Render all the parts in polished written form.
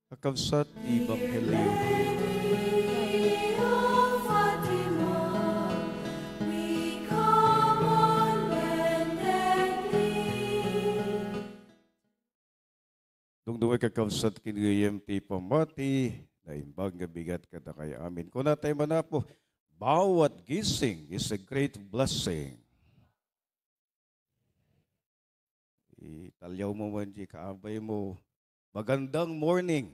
Kakabsat Ibanghelyo. Dungdungay kakabsat kinigayam ti pamati, na imbag nga bigat kada kay amin. Kung natay manapo, bawat gising is a great blessing. Italyaw mo man di kaabay mo. Magandang morning.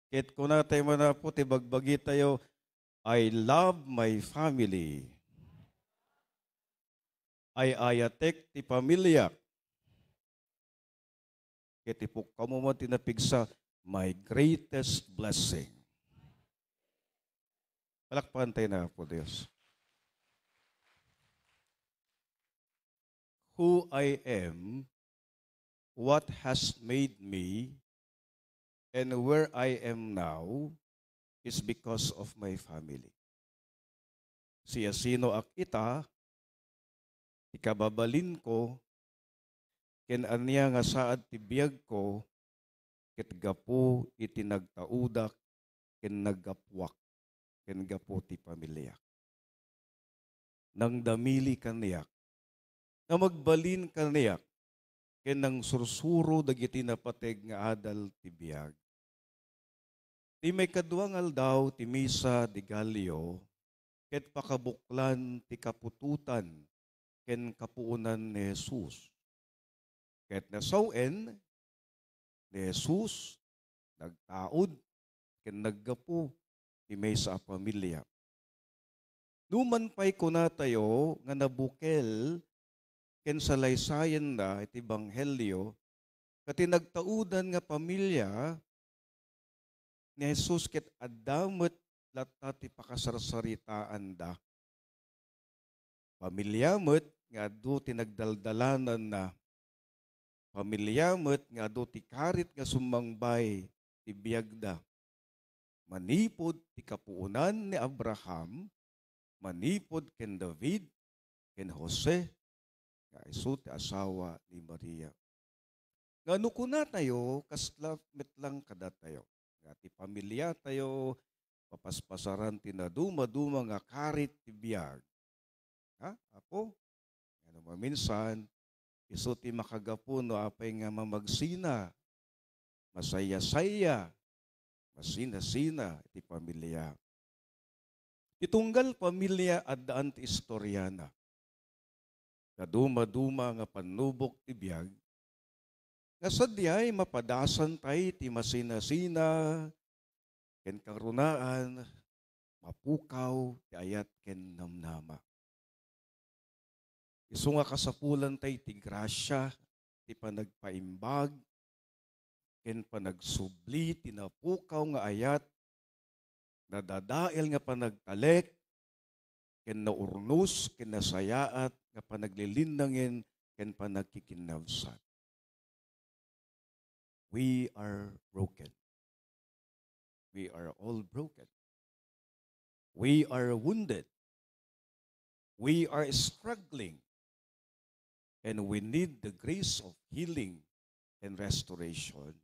Kit kung natay manapo, tibagbagi tayo, I love my family. I ayatek ti pamilya. Kit ipuk kamo mo tinapigsa, my greatest blessing. Palakpakan tayo na po, Diyos. Who I am, what has made me, and where I am now is because of my family. Siya sino akita, ikababalin ko, ken anya nga saad tibiyag ko, ket gapo iti nagtaudak, ken naggapwak, ken gapo ti pamilya. Nang damili kaniyak, na magbalin kaniyak, ken nang sursuro dagiti napateg nga adal ti biag. Ti may kaduang aldaw ti misa di Galio, ket pakabuklan ti kapututan ken kapuunan ni Jesus. Ket nasawen ni Jesus nagtaod ken naggapu ti maysa a pamilya. Numan pay kuna tayo nga nabukel ken salaysayan na iti Ebanghelyo, kati nagtaudan nga pamilya ni Jesus ket addamet latta ti pakasarsaritaan da. Pamilya met nga adu ti nagdaldalanan na. Pamilya met nga adu ti karit nga sumangbay ti biagda. Manipod ti kapuunan ni Abraham, manipod ken David, ken Jose, nga isu ti asawa ni Maria. Nga nukuna tayo, kasla metlang kada tayo. Nga ti pamilya tayo, papaspasaran ti naduma-duma nga karit ti biag. Ha? Apo? Ano maminsan, isu ti makagapu no apay nga mamagsina, masaya-saya, masina-sina ti pamilya. Itunggal pamilya addaan ti istoryana. Kaduma-duma nga panubok ti biag, nga sadyay mapadasan tay ti masina-sina, ken karunaan, mapukaw, ti ayat ken namnama. Isu nga kasapulan tay ti grasya, ti panagpaimbag, ken panagsubli, ti napukaw nga ayat, nadadael nga panagtalek, ken naurnos, ken nasayaat, nga panaglilindangin, ken panagkikinabsat. We are broken. We are all broken. We are wounded. We are struggling. And we need the grace of healing and restoration.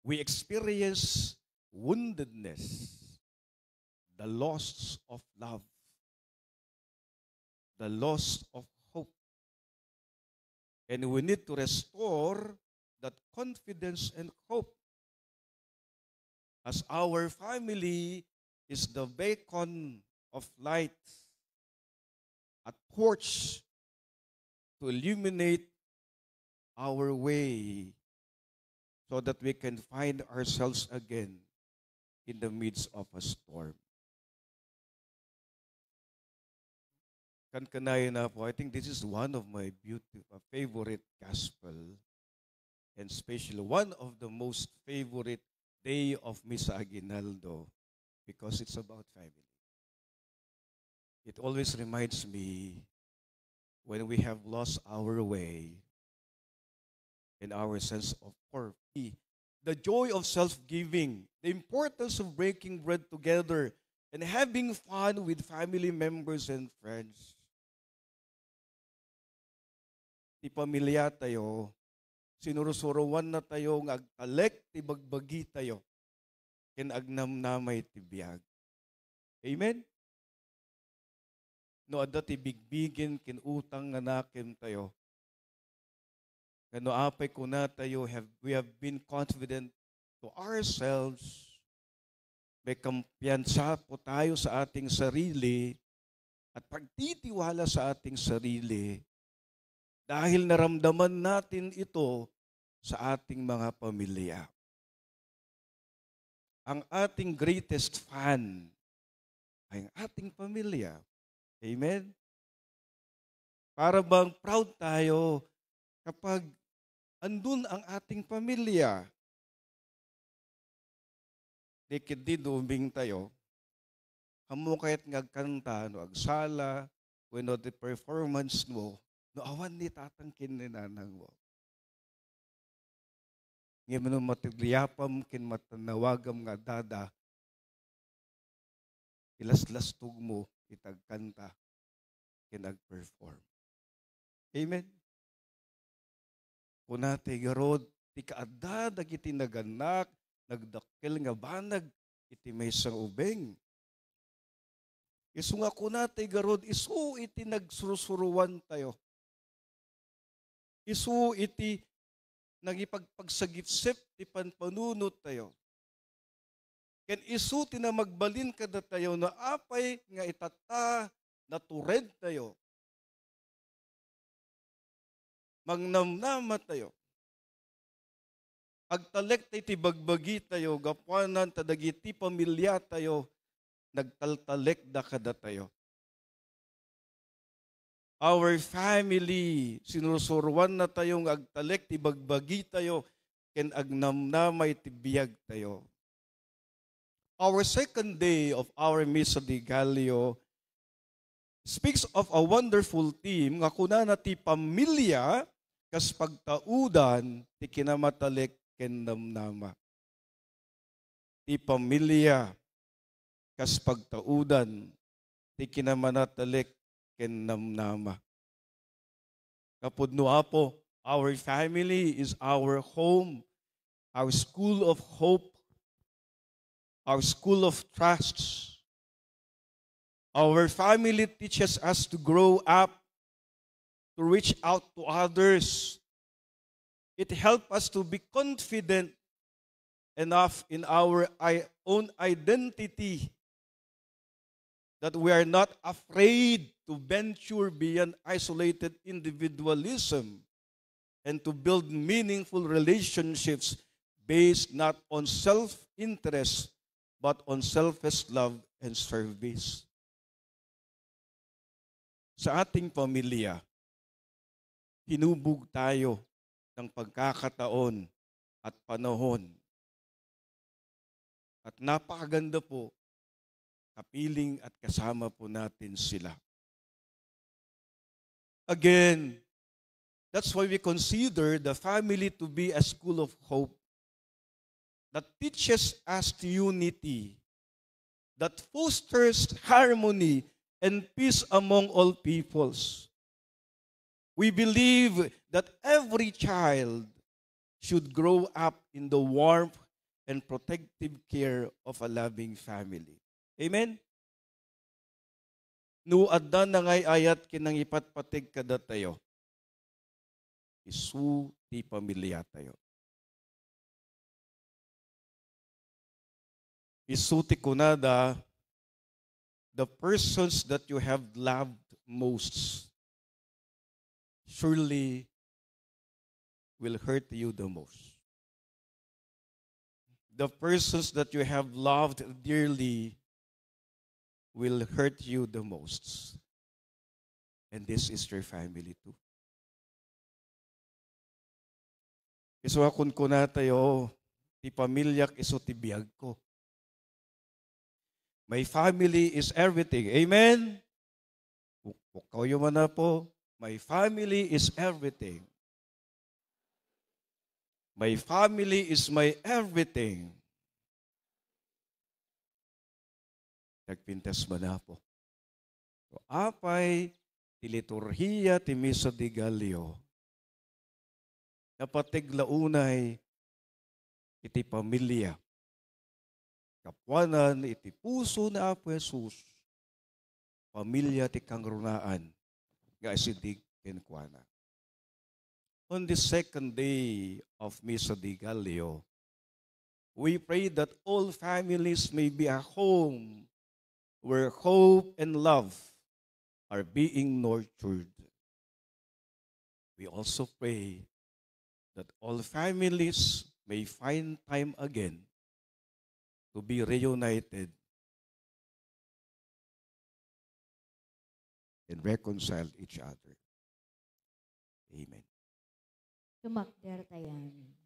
We experience woundedness, the loss of love, the loss of hope. And we need to restore that confidence and hope. As our family is the beacon of light, a torch to illuminate our way so that we can find ourselves again in the midst of a storm. Kankanayan na po, I think this is one of my favorite gospel, and especially one of the most favorite day of Misa Aguinaldo, because it's about family. It always reminds me when we have lost our way and our sense of purpose, the joy of self-giving, the importance of breaking bread together, and having fun with family members and friends. Ti pamilya tayo, sinurusuruan na tayo nga agtalek ti bagbagi tayo ken agnamnamay ti biag. Amen? No adda ti bigbigin ken utang nga nakem tayo. Kano apay kuna tayo we have been confident to ourselves. May kampiyansa po tayo sa ating sarili at pagtitiwala sa ating sarili dahil naramdaman natin ito sa ating mga pamilya. Ang ating greatest fan ay ang ating pamilya. Amen? Para bang proud tayo kapag andun ang ating pamilya. Di duming tayo, hamo kahit ngagkanta, no agsala, when the performance mo, no awan ni tatangkin ni nanang mo. Ngayon mo matigliyapam kin matanawagam nga dada, ilas-lastog mo, itagkanta, kin nag-perform. Amen? Kuna ti garod, ti kaadda, dagiti naganak, nagdakkel nga banag, iti may sang ubeng. Isu nga kuna ti garod, isu iti nagsurusuruan tayo. Isu iti nagipagpagsagipsip ti panpanunot tayo. Ken isu ti na magbalin kada tayo na apay nga itata natured tayo. Magnamnama tayo. Agtalek ti bagbagi tayo, gapuanan tadagiti pamilya tayo, nagtaltalek da kada tayo. Our family, sinusuruan na tayong agtalek ti bagbagi tayo, ken agnamnamay ti biyag tayo. Our second day of our Misa de Gallo speaks of a wonderful theme nga kunana ti pamilya kas pagtaudan ti kinamatalek ken namnama. Ti pamilya kas pagtaudan ti kinamanatelek ken namnama. Kapudno apo, our family is our home, our school of hope, our school of trust. Our family teaches us to grow up, to reach out to others. It helps us to be confident enough in our own identity that we are not afraid to venture beyond isolated individualism and to build meaningful relationships based not on self-interest but on selfless love and service. Sa ating pamilya, hinubog tayo ng pagkakataon at panahon. At napakaganda po, kapiling at kasama po natin sila. Again, that's why we consider the family to be a school of hope that teaches us unity, that fosters harmony and peace among all peoples. We believe that every child should grow up in the warmth and protective care of a loving family. Amen? No adda na ngay ayat kinang ipatpatig kada tayo. Isu ti pamilya tayo. Isu ti kunada, the persons that you have loved most surely will hurt you the most. The persons that you have loved dearly will hurt you the most. And this is your family too. Isu akon ko na tayo, ti pamilyak isu ti biyag ko. My family is everything. Amen? Kayo man na po, my family is everything. My family is my everything. Nagpintas man na po. So, apay, ti liturhiya, ti Misa de Gallo. napatiglaunay iti pamilya. Kapwanan iti puso na Apo Jesus, pamilya ti kangrunaan, nga isidig kenkwana. On the second day of Misa de Gallio, we pray that all families may be a home where hope and love are being nurtured. We also pray that all families may find time again to be reunited and reconcile each other. Amen. Tumakder tayan.